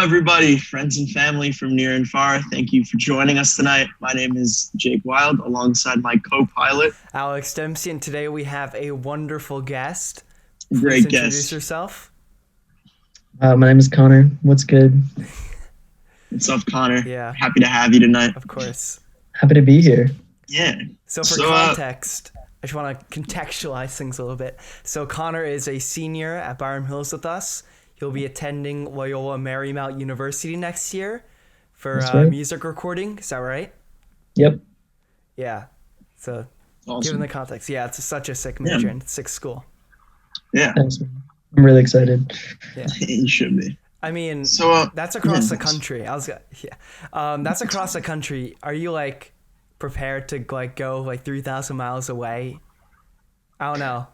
everybody, friends and family from near and far. Thank you for joining us tonight. My name is Jake Wild, alongside my co-pilot, Alex Dempsey, and today we have a wonderful guest. Great Please introduce guest. yourself. My name is Connor. What's good? What's up, Connor? Yeah. Happy to have you tonight. Of course. Happy to be here. Yeah. So for context, I just want to contextualize things a little bit. So Connor is a senior at Byram Hills with us. He'll be attending Loyola Marymount University next year for right. music recording. Is that right? Yep. Yeah. So Awesome. given the context, yeah, it's such a sick major and sick school. Yeah. Thanks, man. I'm really excited. Yeah. You should be. I mean, So that's across the country. That's across the country. Are you prepared to go 3,000 miles away? I don't know.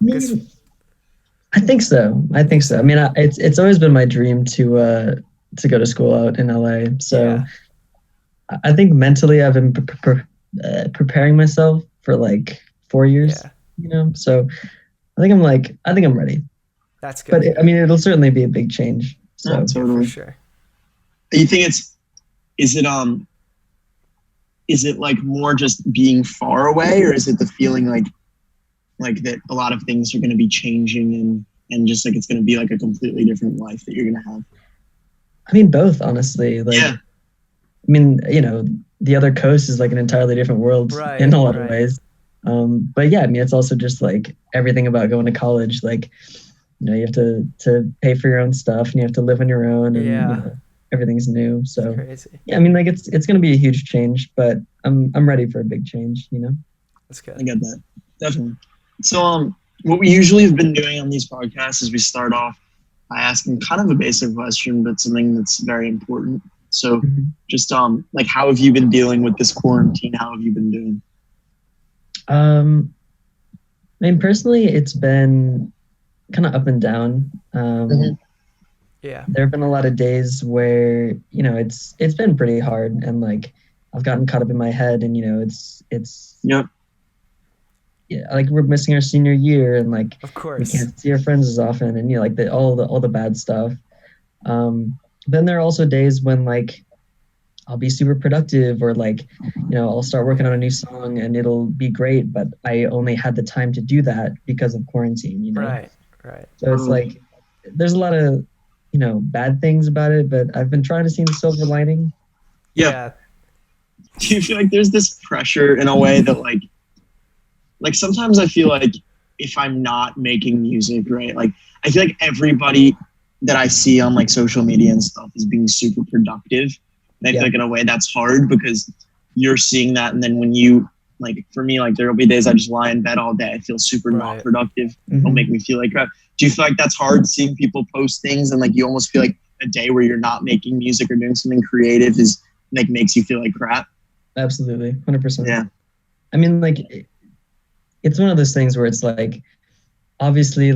I think so. I mean, it's always been my dream to go to school out in LA. So Yeah. I think mentally I've been preparing myself for 4 years. Yeah. So I think I'm ready. That's good. But it'll certainly be a big change. So Yeah, totally. For sure. You think is it more just being far away, or is it the feeling like that a lot of things are going to be changing and just it's going to be a completely different life that you're going to have? I mean, both, honestly. Yeah. I mean, the other coast is an entirely different world in a lot of ways. But yeah, I mean, it's also just everything about going to college. You have to pay for your own stuff, and you have to live on your own, and everything's new. So Crazy. yeah, I mean, it's going to be a huge change, but I'm ready for a big change. That's good. I get that, definitely. So what we usually have been doing on these podcasts is we start off by asking kind of a basic question, but something that's very important. So just how have you been dealing with this quarantine? How have you been doing? I mean, personally, it's been kind of up and down. Yeah. There have been a lot of days where it's been pretty hard, and I've gotten caught up in my head, and it's Yep. Yeah, we're missing our senior year, and Of course we can't see our friends as often, and all the bad stuff. Then there are also days when I'll be super productive, or I'll start working on a new song and it'll be great, but I only had the time to do that because of quarantine. Right. So it's there's a lot of bad things about it, but I've been trying to see the silver lining. Yeah. Do you feel there's this pressure in a way that sometimes I feel if I'm not making music, right? I feel everybody that I see on social media and stuff is being super productive. And I feel in a way that's hard because you're seeing that. And then when you, for me, there'll be days I just lie in bed all day. I feel super not productive. It'll make me feel like crap. Do you feel that's hard seeing people post things and you almost feel a day where you're not making music or doing something creative is makes you feel like crap? Absolutely. 100%. Yeah. I mean, it's one of those things where it's obviously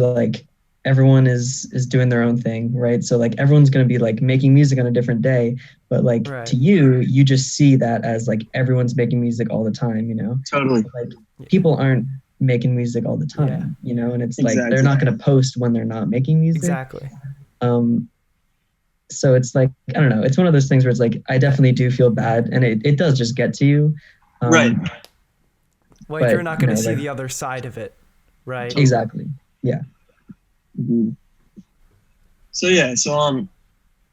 everyone is doing their own thing, right? So everyone's going to be making music on a different day, but to you just see that as everyone's making music all the time, Totally. People aren't making music all the time, and it's they're not going to post when they're not making music. Exactly. So it's I don't know, it's one of those things where it's I definitely do feel bad, and it does just get to you. Right. But you're not going to see the other side of it, right? Exactly. Yeah. Mm-hmm. So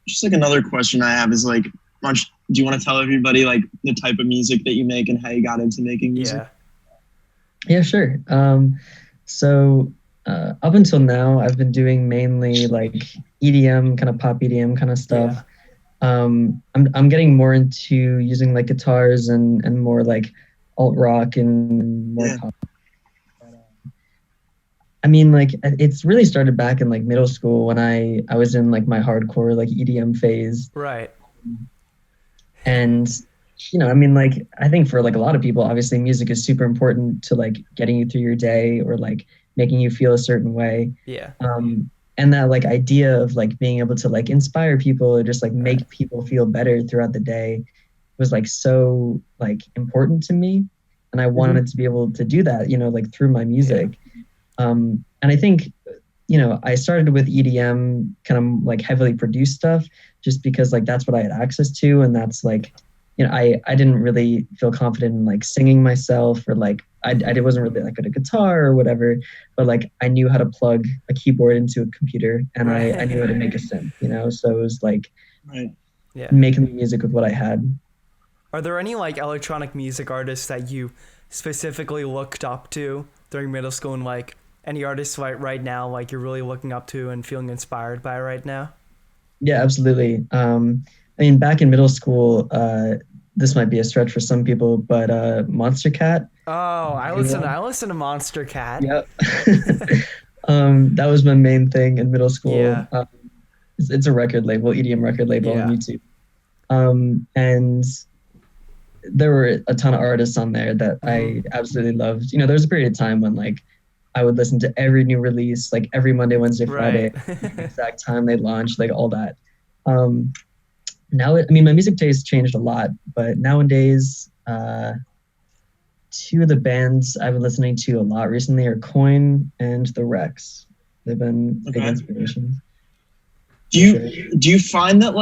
just another question I have is do you want to tell everybody the type of music that you make and how you got into making music? Yeah, sure. So up until now, I've been doing mainly EDM, kind of pop EDM kind of stuff. I'm getting more into using guitars and more alt rock and more pop. I mean, it's really started back in middle school when I was in my hardcore EDM phase. Right. And I mean, I think for a lot of people, obviously music is super important to getting you through your day or making you feel a certain way. Yeah. And that idea of being able to inspire people or just make people feel better throughout the day was so important to me, and I wanted to be able to do that through my music. And I think I started with EDM, kind of like heavily produced stuff, just because like that's what I had access to, and that's like, I didn't really feel confident in like singing myself, or like I wasn't really like good at guitar or whatever, but like I knew how to plug a keyboard into a computer, and I knew how to make a synth, so it was like making music with what I had. Are there any like electronic music artists that you specifically looked up to during middle school, and like any artists right now like you're really looking up to and feeling inspired by right now? Yeah, absolutely. I mean, back in middle school, this might be a stretch for some people, but Monster Cat. Oh, I listen to Monster Cat. Yep. That was my main thing in middle school. Yeah. It's a record label, EDM record label on YouTube. And there were a ton of artists on there that I absolutely loved. There was a period of time when like I would listen to every new release, like every Monday, Wednesday, Friday, the exact time they launched, like all that. Now, my music taste changed a lot, but nowadays, two of the bands I've been listening to a lot recently are Coin and The Rex. They've been big inspirations. Do you find that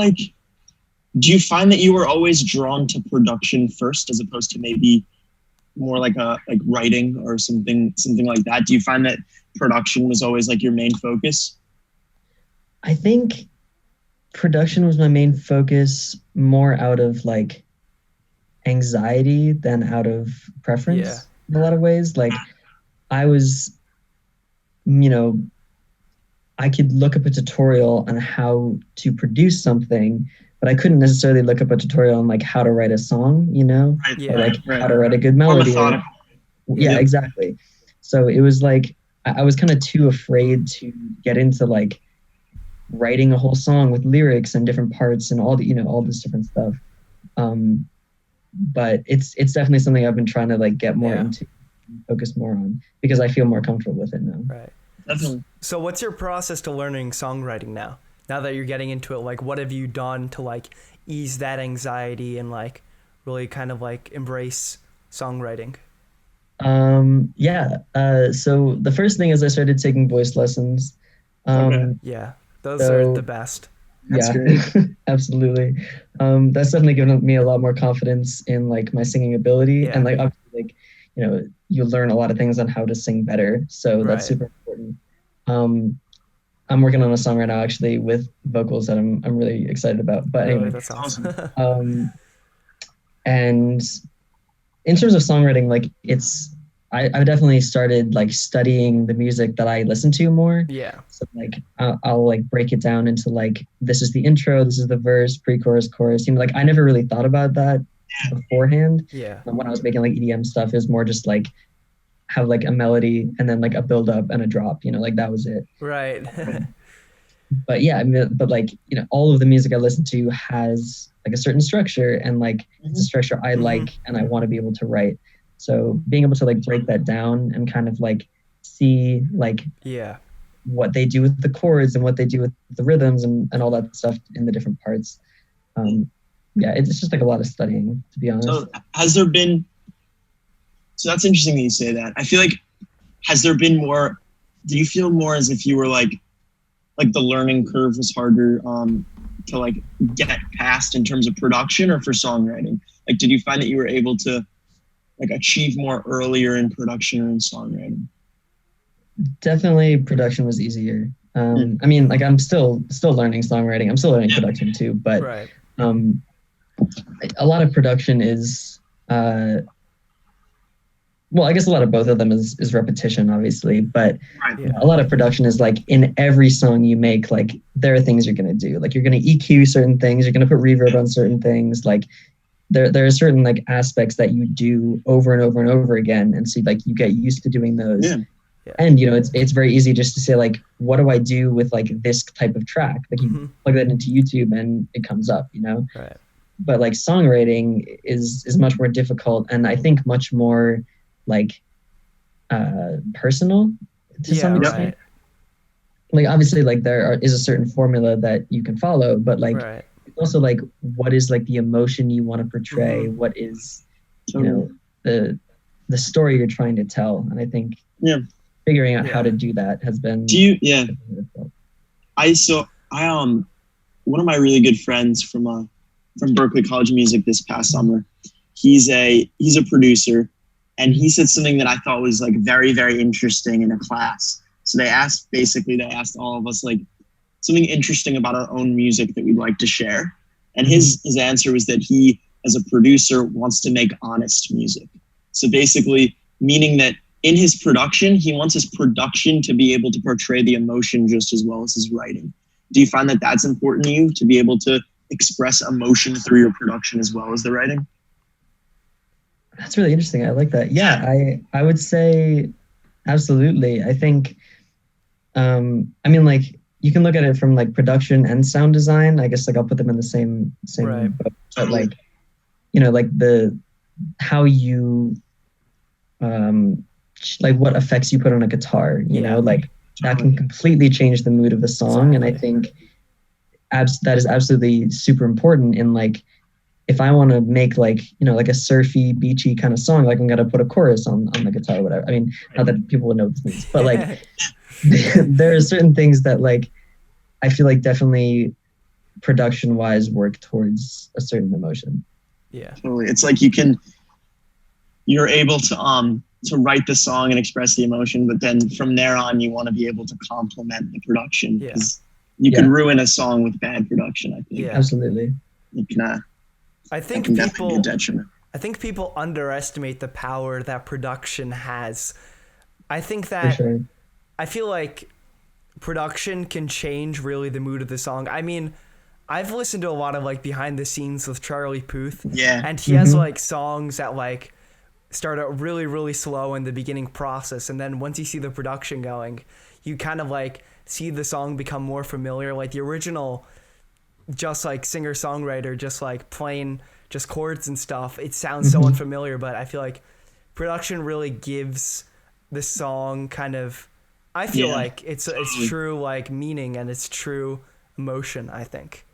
you were always drawn to production first, as opposed to maybe more like writing or something like that? Do you find that production was always like your main focus? I think production was my main focus more out of like anxiety than out of preference in a lot of ways. Like I was, I could look up a tutorial on how to produce something, but I couldn't necessarily look up a tutorial on like how to write a song, or how to write a good melody. Yeah, exactly. So it was like I was kind of too afraid to get into like writing a whole song with lyrics and different parts and all this different stuff. But it's definitely something I've been trying to like get more into, focus more on, because I feel more comfortable with it now. Right. Definitely. So what's your process to learning songwriting now? Now that you're getting into it, like what have you done to like ease that anxiety and like really kind of like embrace songwriting? So the first thing is I started taking voice lessons. Yeah, those are the best. That's great. Absolutely. That's definitely given me a lot more confidence in like my singing ability, and like obviously, like you learn a lot of things on how to sing better, so that's super important. I'm working on a song right now actually with vocals that I'm really excited about. But anyway, that's awesome. And in terms of songwriting, like I've definitely started like studying the music that I listen to more. Yeah. So like I'll like break it down into like, this is the intro, this is the verse, pre-chorus, chorus. Like I never really thought about that beforehand. Yeah. When I was making like EDM stuff, it was more just like have like a melody and then like a build up and a drop. Like that was it. Right. But yeah, like all of the music I listen to has like a certain structure, and like it's a structure I like and I want to be able to write. So being able to like break that down and kind of like see like what they do with the chords and what they do with the rhythms and all that stuff in the different parts. It's just like a lot of studying, to be honest. So has there been, so that's interesting that you say that. I feel like, has there been more, do you feel more as if you were like the learning curve was harder to like get past in terms of production, or for songwriting? Like, did you find that you were able to like achieve more earlier in production or in songwriting? Definitely production was easier. I mean, like I'm still learning songwriting. I'm still learning production too, but a lot of production is well, I guess a lot of both of them is repetition, obviously, but a lot of production is like in every song you make, like there are things you're going to do. Like you're going to EQ certain things, you're going to put reverb on certain things. Like there are certain like aspects that you do over and over and over again. And so like you get used to doing those. Yeah. And, it's very easy just to say like, what do I do with like this type of track? Like you plug that into YouTube and it comes up, Right. But like songwriting is much more difficult. And I think much more like personal to some extent. Right. Like obviously like is a certain formula that you can follow, but like it's also like what is like the emotion you want to portray, what is the story you're trying to tell. And I think figuring out how to do that has been. One of my really good friends from Berkeley College of Music this past summer, he's a producer, and he said something that I thought was like very, very interesting in a class. So they asked all of us like something interesting about our own music that we'd like to share. And his answer was that he, as a producer, wants to make honest music. So basically meaning that in his production, he wants his production to be able to portray the emotion just as well as his writing. Do you find that that's important to you, to be able to express emotion through your production as well as the writing? That's really interesting. I like that. Yeah, I would say absolutely. I think, I mean, like, you can look at it from like production and sound design. I guess like I'll put them in the same right. boat. But like, you know, like how you, like what effects you put on a guitar, you know, like that can completely change the mood of the song. Exactly. And I think that is absolutely super important in like, if I want to make like, you know, like a surfy, beachy kind of song, like I'm going to put a chorus on the guitar or whatever. I mean, not that people would know what this means, but like there are certain things that like, I feel like definitely production wise work towards a certain emotion. Yeah. Totally. It's like you're able to write the song and express the emotion, but then from there on you want to be able to complement the production, because you can ruin a song with bad production, I think. Yeah, absolutely. You can, I think people underestimate the power that production has. I think that I feel like production can change really the mood of the song. I mean, I've listened to a lot of like behind the scenes with Charlie Puth. Yeah. And he has like songs that like start out really, really slow in the beginning process. And then once you see the production going, you kind of like see the song become more familiar. Like the original, just like singer-songwriter, just like playing just chords and stuff, it sounds so unfamiliar, but I feel like production really gives the song kind of, I feel like it's true like meaning and it's true emotion, I think.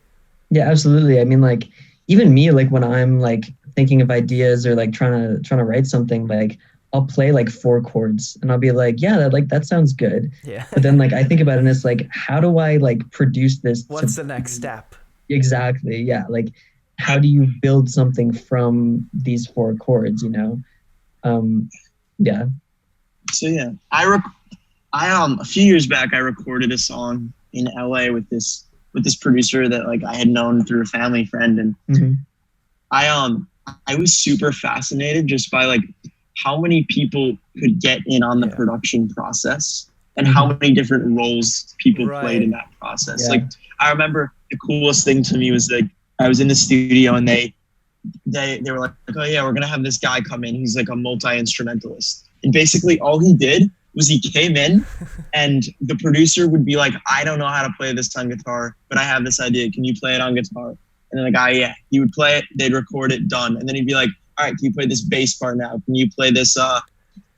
Yeah, absolutely. I mean, like even me, like when I'm like thinking of ideas or like trying to write something, like I'll play like 4 chords and I'll be like, yeah, that sounds good. Yeah. But then like I think about it and it's like, how do I like produce this? What's the next step? Exactly. Yeah. Like how do you build something from these 4 chords, you know? Yeah. So yeah, I a few years back I recorded a song in LA with this producer that like I had known through a family friend, and I was super fascinated just by like how many people could get in on the production process and how many different roles people played in that process. Yeah. Like I remember the coolest thing to me was like I was in the studio and they were like, oh yeah, we're gonna have this guy come in. He's like a multi-instrumentalist, and basically all he did was he came in and the producer would be like, I don't know how to play this on guitar, but I have this idea. Can you play it on guitar? And then the guy, he would play it, they'd record it, done. And then he'd be like, all right, can you play this bass part now? Can you play this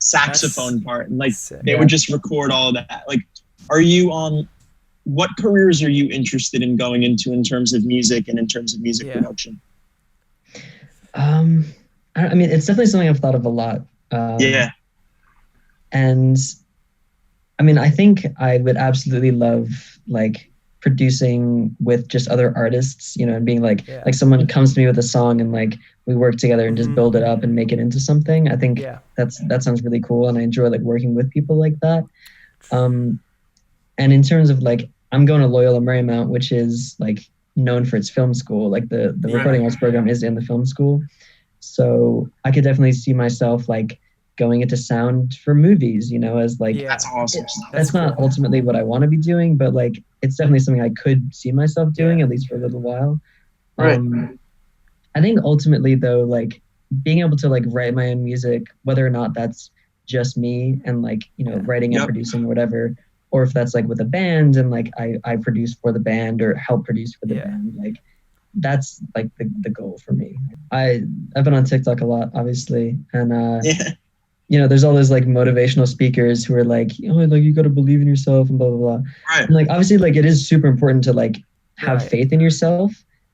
saxophone part? And like, they would just record all that. Like, are you what careers are you interested in going into in terms of music and in terms of music production? I mean, it's definitely something I've thought of a lot. And I mean, I think I would absolutely love like producing with just other artists, you know, and being like someone comes to me with a song and like we work together and just build it up and make it into something. I think that sounds really cool. And I enjoy like working with people like that. And in terms of like, I'm going to Loyola Marymount, which is like known for its film school. Like the recording arts program is in the film school. So I could definitely see myself like going into sound for movies, you know, as like, that's awesome. That's not ultimately what I want to be doing, but like, it's definitely something I could see myself doing at least for a little while. Right. I think ultimately though, like being able to like write my own music, whether or not that's just me and like, you know, writing and producing or whatever, or if that's like with a band and like I produce for the band or help produce for the band, like that's like the goal for me. I've been on TikTok a lot, obviously. And, you know, there's all those like motivational speakers who are like, oh, like you got to believe in yourself and blah, blah, blah. Right. And like, obviously like it is super important to like have faith in yourself,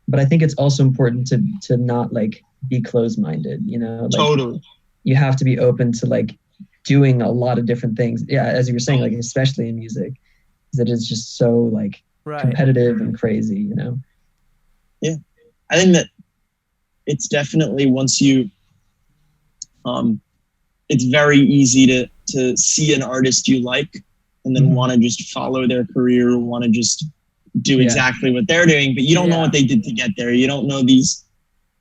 but I think it's also important to not like be closed-minded, you know, like totally. You have to be open to like doing a lot of different things. Yeah, as you were saying, like especially in music, that is just so like competitive and crazy, you know? Yeah. I think that it's definitely once you it's very easy to see an artist you like and then want to just follow their career, or want to just do exactly what they're doing, but you don't know what they did to get there. You don't know these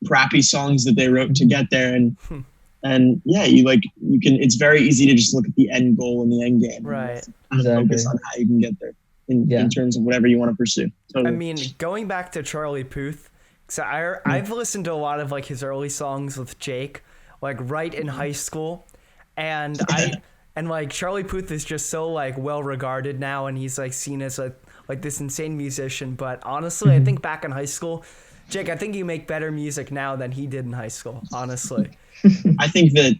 crappy songs that they wrote to get there, and yeah, you can. It's very easy to just look at the end goal and the end game, right? And focus on how you can get there in terms of whatever you want to pursue. Totally. I mean, going back to Charlie Puth, so I've listened to a lot of like his early songs with Jake, like right in high school, and like Charlie Puth is just so like well regarded now, and he's like seen as like this insane musician. But honestly, I think back in high school, Jake, I think you make better music now than he did in high school. Honestly, I think that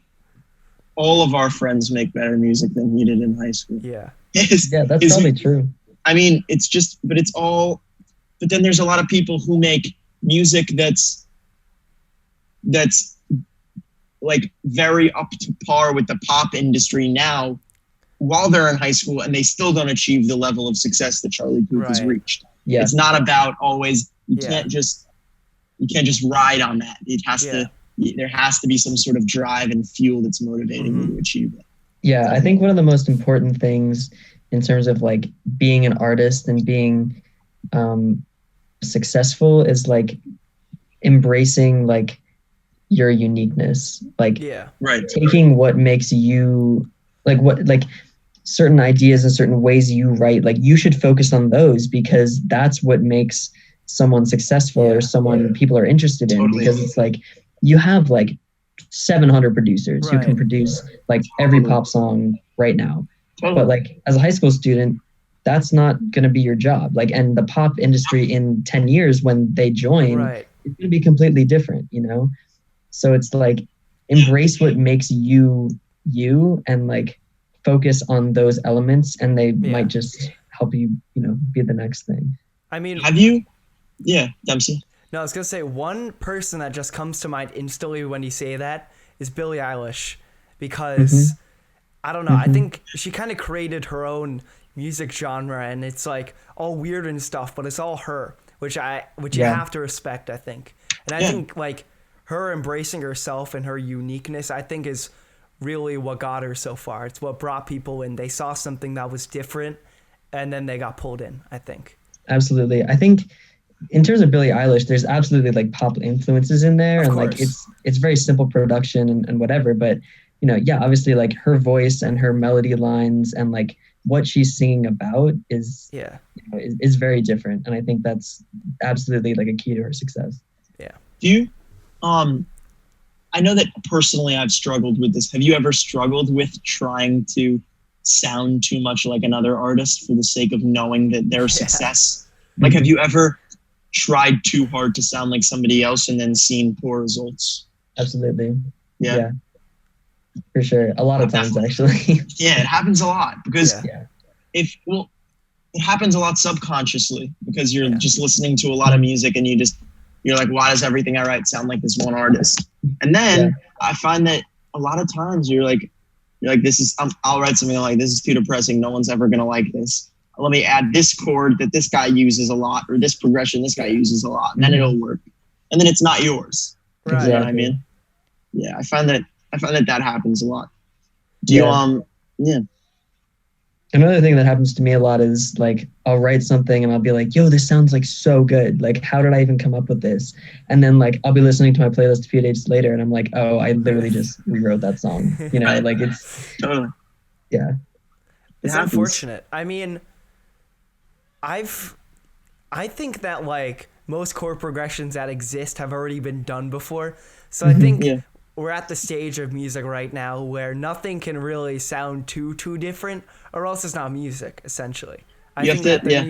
all of our friends make better music than he did in high school. Yeah, that's probably true. I mean, but then there's a lot of people who make music that's like very up to par with the pop industry now while they're in high school, and they still don't achieve the level of success that Charlie Puth has reached. Yeah. It's not about always, you can't just ride on that. It has there has to be some sort of drive and fuel that's motivating you to achieve it. Yeah, I think one of the most important things in terms of like being an artist and being successful is like embracing like your uniqueness, like taking what makes you like certain ideas and certain ways you write, like you should focus on those, because that's what makes someone successful or someone people are interested in. Because it's like you have like 700 producers who can produce like every pop song right now. But like as a high school student, that's not going to be your job. Like, and the pop industry in 10 years when they join, it's going to be completely different, you know? So it's like, embrace what makes you, and like focus on those elements, and they might just help you, you know, be the next thing. I mean, Bamsey. No, I was going to say one person that just comes to mind instantly when you say that is Billie Eilish, because I don't know, I think she kind of created her own music genre, and it's like all weird and stuff, but it's all her, which you have to respect, I think. And I think like her embracing herself and her uniqueness, I think is really what got her so far. It's what brought people in. They saw something that was different, and then they got pulled in, I think. Absolutely. I think in terms of Billie Eilish, there's absolutely like pop influences in there, and like it's very simple production and whatever, but you know, obviously like her voice and her melody lines and like what she's singing about is you know, is very different, and I think that's absolutely like a key to her success. Yeah. Do you I know that personally I've struggled with this. Have you ever struggled with trying to sound too much like another artist for the sake of knowing that their success? Like, have you ever tried too hard to sound like somebody else and then seen poor results? Absolutely. Yeah. For sure. A lot of times, actually. Yeah, it happens a lot because it happens a lot subconsciously, because you're just listening to a lot of music and you're like, why does everything I write sound like this one artist? And then I find that a lot of times you're like, I'll write something like, this is too depressing. No one's ever going to like this. Let me add this chord that this guy uses a lot, or this progression this guy uses a lot, and then it'll work. And then it's not yours. Right. You know what I mean? Yeah, I find that happens a lot. Do you Another thing that happens to me a lot is like I'll write something and I'll be like, yo, this sounds like so good. Like, how did I even come up with this? And then like I'll be listening to my playlist a few days later and I'm like, oh, I literally just rewrote that song. You know, like it's totally. Yeah. It's unfortunate. I mean, I think that like most chord progressions that exist have already been done before. So I think we're at the stage of music right now where nothing can really sound too different, or else it's not music, essentially. I think that there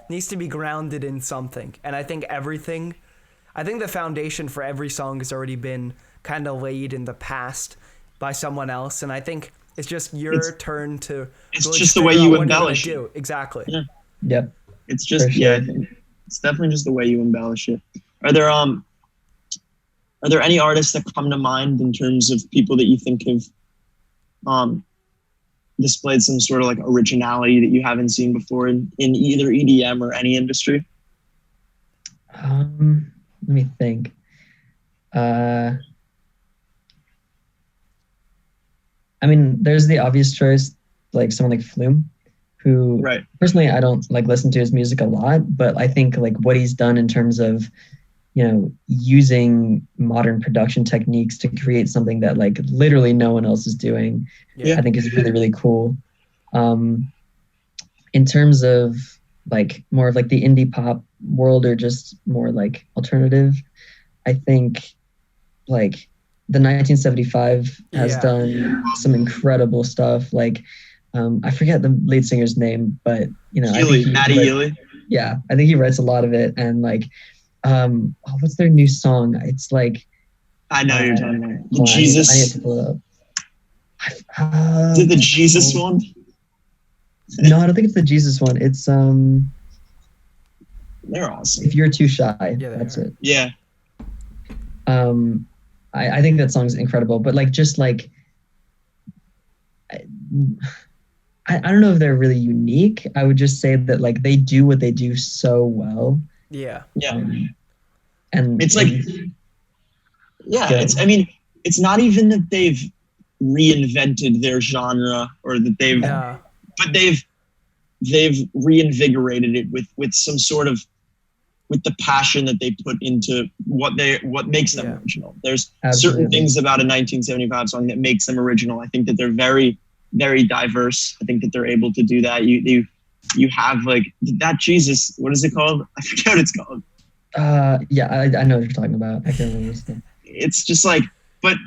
needs to be grounded in something. And I think the foundation for every song has already been kind of laid in the past by someone else. And I think it's just your turn to it's just the way you embellish it. Exactly. Yeah. It's just I think it's definitely just the way you embellish it. Are there any artists that come to mind in terms of people that you think have displayed some sort of like originality that you haven't seen before in either EDM or any industry? Let me think. I mean, there's the obvious choice, like someone like Flume, who Right. personally I don't like listen to his music a lot, but I think like what he's done in terms of, you know, using modern production techniques to create something that like literally no one else is doing, Yeah. I think is really, really cool. In terms of like more of like the indie pop world or just more like alternative, I think like the 1975 has Yeah. done some incredible stuff. Like I forget the lead singer's name, but you know, Matty Healy. Yeah, I think he writes a lot of it. And like, what's their new song? It's like I know you're talking about the hold on, Jesus. I need to pull it up. Is it the Jesus one? No, I don't think it's the Jesus one. It's They're awesome. If You're Too Shy. Yeah, That's it. Yeah. I think that song's incredible, but like just like I don't know if they're really unique. I would just say that like they do what they do so well. Yeah. Yeah. And It's like, yeah, Good. it's, I mean, it's not even that they've reinvented their genre or that they've, Yeah. but they've reinvigorated it with some sort of, with the passion that they put into what makes them original. There's Absolutely. certain things about a 1975 song that makes them original. I think that they're very, very diverse. I think that they're able to do that. You have like that Jesus, what is it called? I forget what it's called. Yeah, I know what you're talking about. I can't remember this thing. It's just like, but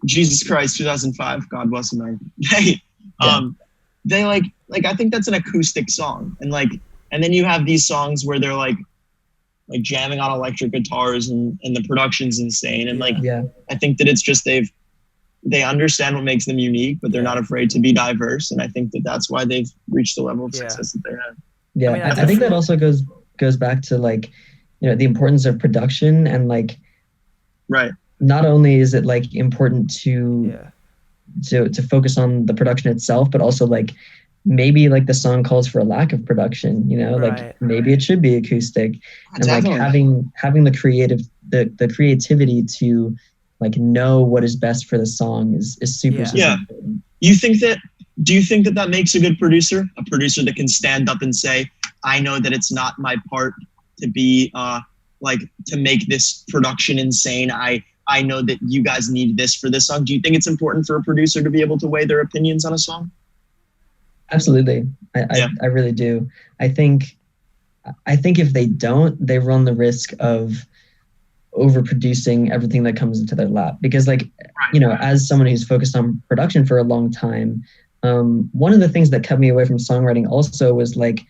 Jesus Christ, 2005, God bless America. They like I think that's an acoustic song, and then you have these songs where they're like jamming on electric guitars and the production's insane, and I think that it's just they understand what makes them unique, but they're not afraid to be diverse, and I think that that's why they've reached the level of success that they have. Yeah, I think that also goes back to like, you know, the importance of production and like, right. Not only is it like important to focus on the production itself, but also like maybe like the song calls for a lack of production, you know, like maybe it should be acoustic. And Definitely. like having the creativity to like know what is best for the song is super important. Do you think that makes a good producer? A producer that can stand up and say, I know that it's not my part to be to make this production insane. I know that you guys need this for this song. Do you think it's important for a producer to be able to weigh their opinions on a song? Absolutely. I really do. I think if they don't, they run the risk of overproducing everything that comes into their lap. Because like, you know, as someone who's focused on production for a long time, one of the things that kept me away from songwriting also was like,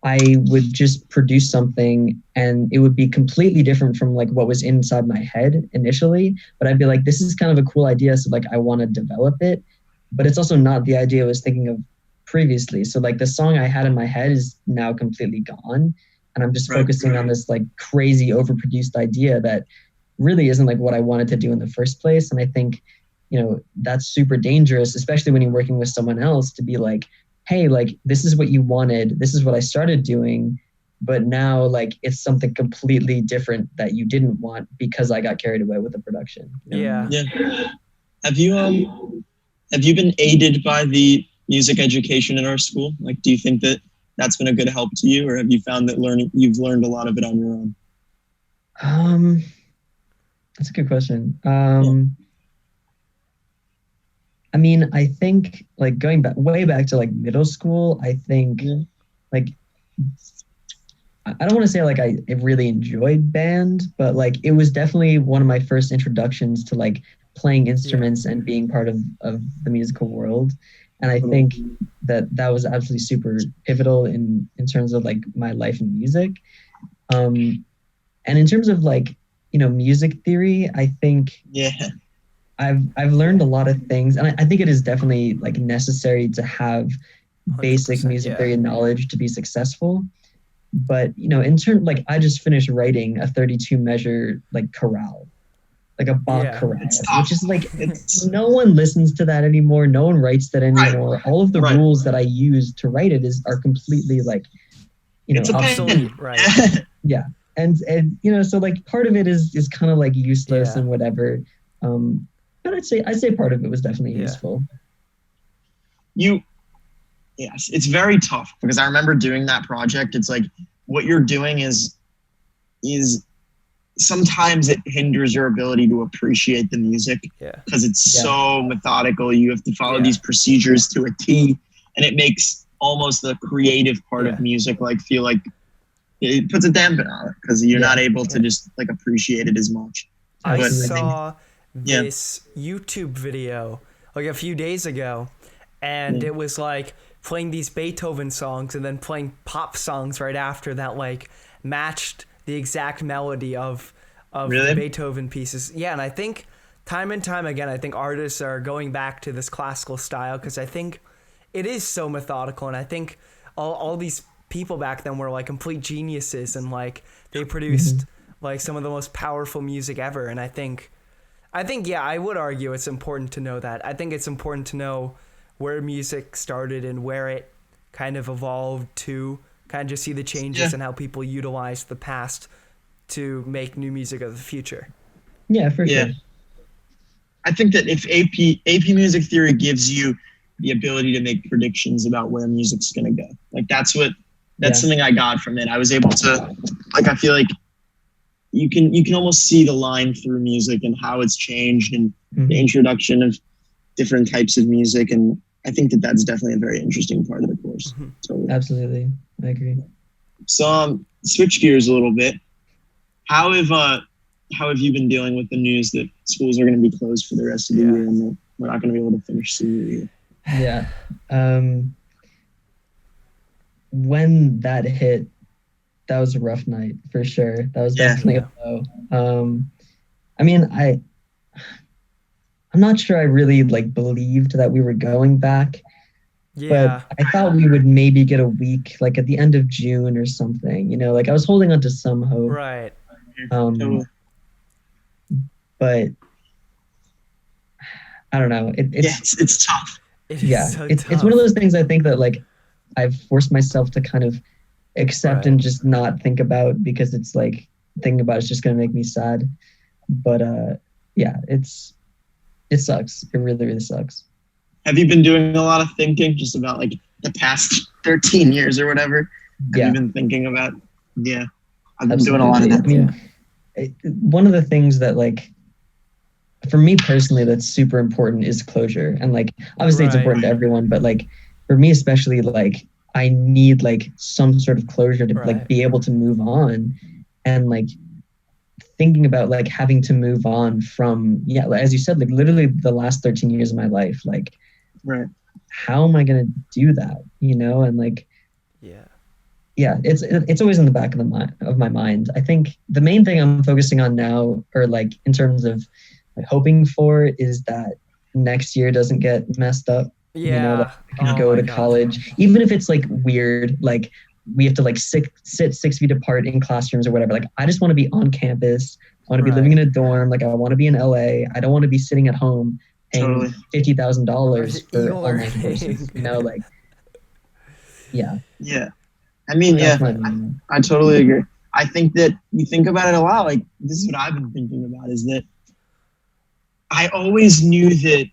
I would just produce something and it would be completely different from like what was inside my head initially. But I'd be like, this is kind of a cool idea. So like, I want to develop it, but it's also not the idea I was thinking of previously. So like the song I had in my head is now completely gone. And I'm just focusing on this like crazy overproduced idea that really isn't like what I wanted to do in the first place. And I think, you know, that's super dangerous, especially when you're working with someone else, to be like, hey, like, this is what you wanted. This is what I started doing. But now, like, it's something completely different that you didn't want because I got carried away with the production. You know? Yeah. Have you been aided by the music education in our school? Like, do you think that that's been a good help to you, or have you found that you've learned a lot of it on your own? That's a good question. I mean, I think like going way back to like middle school, I think like, I don't want to say like I really enjoyed band, but like it was definitely one of my first introductions to like playing instruments and being part of the musical world. And I think that was absolutely super pivotal in terms of like my life in music. And in terms of like, you know, music theory, I think I've learned a lot of things, and I think it is definitely like necessary to have basic music theory knowledge to be successful. But, you know, in terms, like I just finished writing a 32 measure like chorale. like a Bach Yeah. chorale, It's tough. which is like It's no one listens to that anymore. No one writes that anymore. All of the Right. rules that I use to write it are completely like, it's a pain. Obsolete, right? yeah. And so like part of it is kind of like useless Yeah. and whatever. But I'd say part of it was definitely Yeah. useful. Yes, it's very tough because I remember doing that project. It's like what you're doing is sometimes it hinders your ability to appreciate the music Yeah. because it's Yeah. so methodical. You have to follow Yeah. these procedures to a T, and it makes almost the creative part Yeah. of music like feel like it puts a dampen on it because you're Yeah. not able to just like appreciate it as much. I But saw yeah. this YouTube video like a few days ago, and it was like playing these Beethoven songs and then playing pop songs right after that, like matched the exact melody of Really? the Beethoven pieces. Yeah, and I think time and time again, I think artists are going back to this classical style because I think it is so methodical, and I think all these people back then were like complete geniuses, and like they produced like some of the most powerful music ever. And I think yeah, I would argue it's important to know that. I think it's important to know where music started and where it kind of evolved to kind of just see the changes and how people utilize the past to make new music of the future. Yeah, for Yeah. sure. I think that if AP music theory gives you the ability to make predictions about where music's gonna go, like that's something I got from it. I was able to, like, I feel like you can almost see the line through music and how it's changed and the introduction of different types of music, and I think that that's definitely a very interesting part of the course. Totally. Absolutely, I agree. So switch gears a little bit. How have you been dealing with the news that schools are going to be closed for the rest of the year and that we're not going to be able to finish senior year? Yeah. When that hit, that was a rough night for sure. That was definitely a low. I mean, I'm not sure I really like believed that we were going back, Yeah. but I thought we would maybe get a week, like at the end of June or something. You know, like I was holding on to some hope. Right. But I don't know. It's tough. It's one of those things I think that like I've forced myself to kind of accept and just not think about, because it's like thinking about it's just gonna make me sad. But yeah, it sucks. It really, really sucks. Have you been doing a lot of thinking just about like the past 13 years or whatever? Have you been thinking about? Yeah, I've been doing a lot of that. I mean, one of the things that like for me personally that's super important is closure, and like obviously it's important to everyone, but like for me especially, like I need like some sort of closure to like be able to move on. And like thinking about like having to move on from, as you said, like literally the last 13 years of my life, like how am I going to do that, you know? And like it's always in the back of my mind. I think the main thing I'm focusing on now, or like in terms of like hoping for, is that next year doesn't get messed up. You know, like I can go to college, even if it's like weird, like we have to like sit 6 feet apart in classrooms or whatever. Like I just want to be on campus. I want to be living in a dorm. Like I want to be in LA. I don't want to be sitting at home paying $50,000 for online courses. You know, like yeah. I mean, I totally agree. I think that you think about it a lot. Like this is what I've been thinking about, is that I always knew that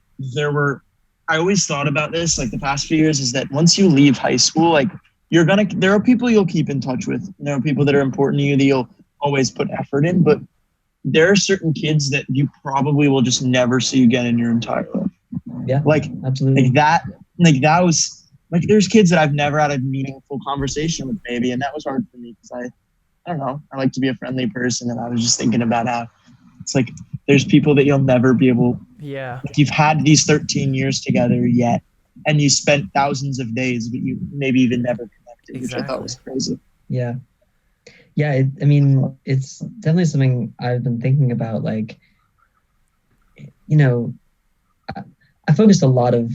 I always thought about this like the past few years, is that once you leave high school, like there are people you'll keep in touch with. There are people that are important to you that you'll always put effort in, but there are certain kids that you probably will just never see again in your entire life. Yeah, like absolutely. That was like, there's kids that I've never had a meaningful conversation with maybe, and that was hard for me because I don't know, I like to be a friendly person, and I was just thinking about how it's like there's people that you'll never be able. Like you've had these 13 years together yet, and you spent thousands of days, but you maybe even never connected, which I thought was crazy. Yeah. I mean, it's definitely something I've been thinking about. Like, you know, I focused a lot of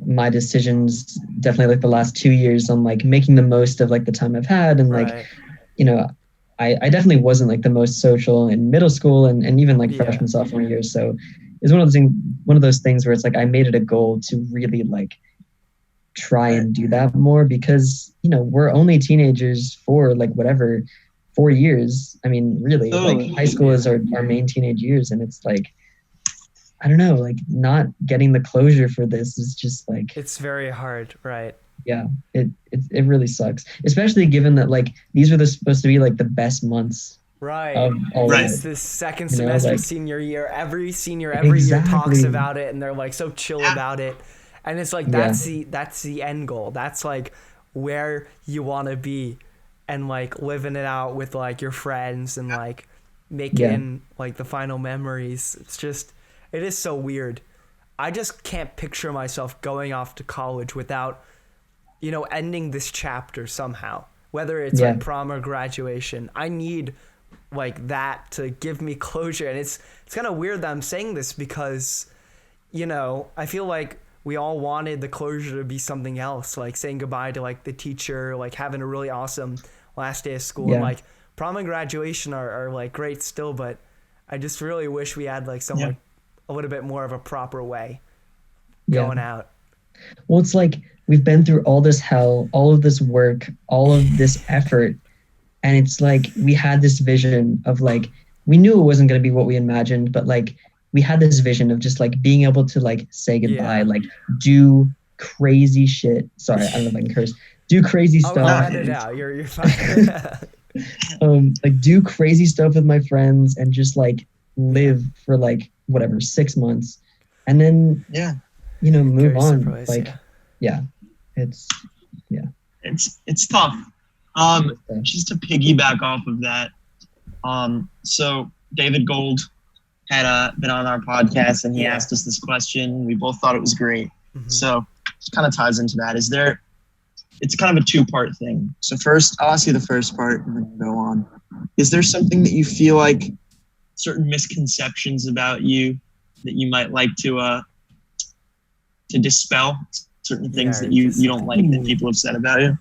my decisions, definitely like the last 2 years, on like making the most of like the time I've had, and like, you know, I definitely wasn't like the most social in middle school and even like freshman, sophomore year. So it's one of those things where it's like I made it a goal to really like try and do that more, because we're only teenagers for like whatever 4 years. I mean, really, like high school is our main teenage years, and it's like, I don't know, like not getting the closure for this is just like, it's very hard, right? Yeah, it really sucks, especially given that like these were supposed to be like the best months. Right. Of all of It's it. this second semester, like, senior year. Every senior every year talks about it, and they're like so chill about it. And it's like that's the end goal. That's like where you want to be, and like living it out with like your friends and like making like the final memories. It is so weird. I just can't picture myself going off to college without, ending this chapter somehow. Whether it's like prom or graduation, I need like that to give me closure. And it's kind of weird that I'm saying this because, I feel like we all wanted the closure to be something else, like saying goodbye to like the teacher, like having a really awesome last day of school. And like prom and graduation are like great still, but I just really wish we had like some like a little bit more of a proper way going out. Well, it's like we've been through all this hell, all of this work, all of this effort, and it's like we had this vision of like, we knew it wasn't going to be what we imagined, but like we had this vision of just like being able to like say goodbye, like do crazy shit. Sorry, I don't know if I can curse. Do crazy stuff. I'll edit it out. You're fine. Like do crazy stuff with my friends and just like live for like whatever 6 months, and then move on. It's tough. Just to piggyback off of that, so David Gold had been on our podcast, and he asked us this question. We both thought it was great. So it kind of ties into that. It's kind of a two-part thing. So first, I'll ask you the first part and then go on. Is there something that you feel like certain misconceptions about you that you might like to dispel? Certain things that you don't like that people have said about you?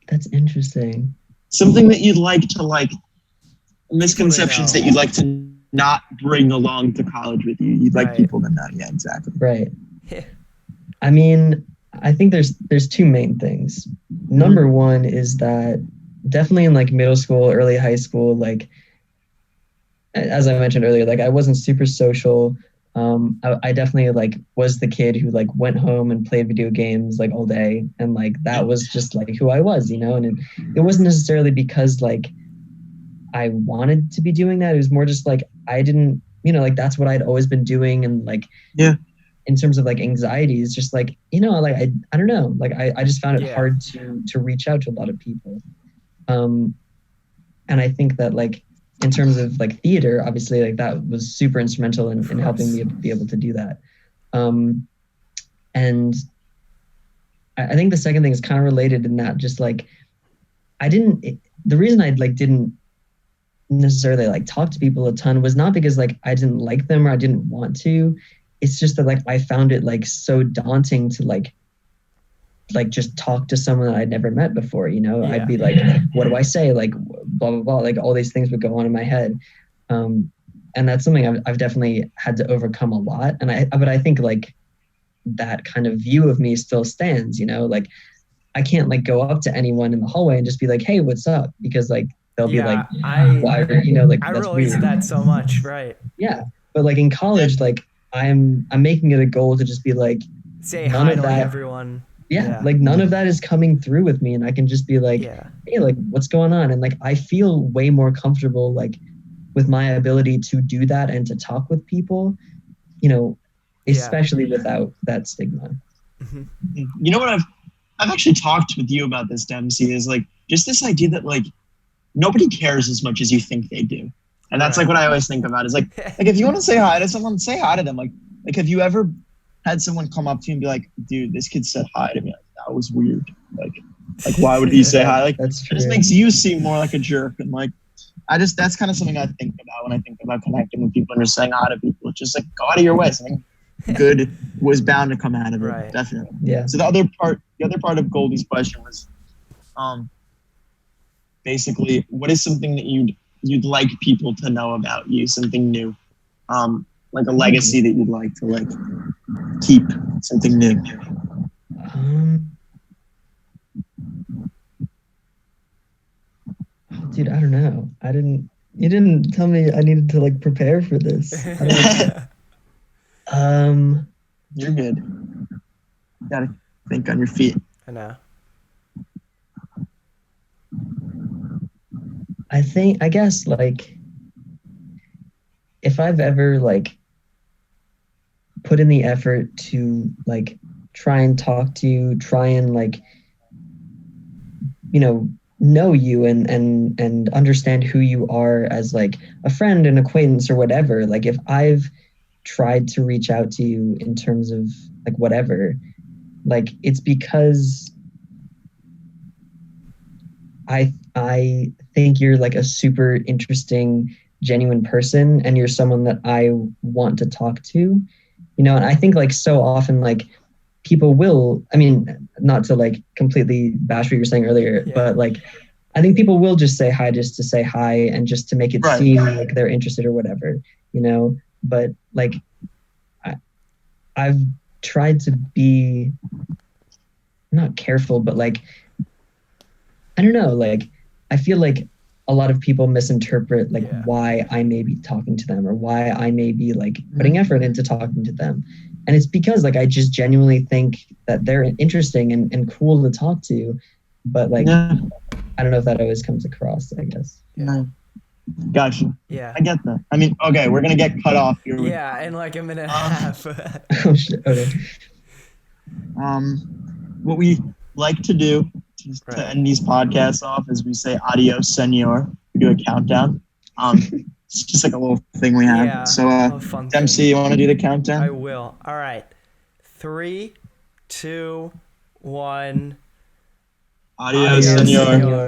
That's interesting. Something that you'd like to misconceptions that you'd like to not bring along to college with you. You'd like people to know. Yeah, exactly. Right. I mean, I think there's two main things. Number one is that definitely in like middle school, early high school, like as I mentioned earlier, like I wasn't super social. I definitely like was the kid who like went home and played video games like all day, and like that was just like who I was, and it wasn't necessarily because like I wanted to be doing that. It was more just like I didn't, like that's what I'd always been doing, and like in terms of like anxiety, it's just like like I don't know, like I just found it hard to reach out to a lot of people, and I think that like in terms of like theater, obviously like that was super instrumental in helping me be able to do that. And I think the second thing is kind of related in that just like, the reason I like didn't necessarily like talk to people a ton was not because like I didn't like them or I didn't want to. It's just that like I found it like so daunting to like just talk to someone that I'd never met before, I'd be like, what do I say? Like blah, blah, blah. Like all these things would go on in my head. And that's something I've definitely had to overcome a lot. But I think like that kind of view of me still stands, like I can't like go up to anyone in the hallway and just be like, hey, what's up? Because like, they'll be like, why are like, I that's realize weird. that so much. Right. Yeah. But like in college, like I'm making it a goal to just be like, say hi to like everyone. Like none of that is coming through with me, and I can just be like, hey, like what's going on? And like I feel way more comfortable like with my ability to do that and to talk with people, especially without that stigma. You know what I've actually talked with you about this, Dempsey, is like just this idea that like nobody cares as much as you think they do. And that's like what I always think about is like if you want to say hi to someone, say hi to them. Like have you ever had someone come up to you and be like, dude, this kid said hi to me. Like, that was weird. Like why would he say hi? Like, that's true. It just makes you seem more like a jerk. And like, that's kind of something I think about when I think about connecting with people and just saying hi to people. It's just like, go out of your way. Something good was bound to come out of it. Right. Definitely. Yeah. So the other part of Goldie's question was, Um, basically, what is something that you'd like people to know about you? Something new, like a legacy that you'd like to like keep. Something new. Dude, I don't know. You didn't tell me I needed to like prepare for this. You're good. You gotta think on your feet. I know. I guess like if I've ever like put in the effort to like try and talk to you, try and like know you and understand who you are as like a friend, an acquaintance, or whatever. Like if I've tried to reach out to you in terms of like whatever, like it's because I think you're like a super interesting, genuine person, and you're someone that I want to talk to, and I think like so often like people will, I mean, not to like completely bash what you were saying earlier, but like I think people will just say hi just to say hi and just to make it seem like they're interested or whatever, but like I've tried to be not careful, but like I don't know, like I feel like a lot of people misinterpret like why I may be talking to them or why I may be like putting effort into talking to them. And it's because like I just genuinely think that they're interesting and cool to talk to. But like I don't know if that always comes across, I guess. Yeah. Gotcha. Yeah. I get that. I mean, okay, we're gonna get cut off here. Yeah, in like a minute and a half. Oh shit. Okay. What we like to do to end these podcasts off is we say adios senor. We do a countdown. It's just like a little thing we have. Yeah, So Bamsey, you want to do the countdown? I will. All right. 3, 2, 1. Adios, senor.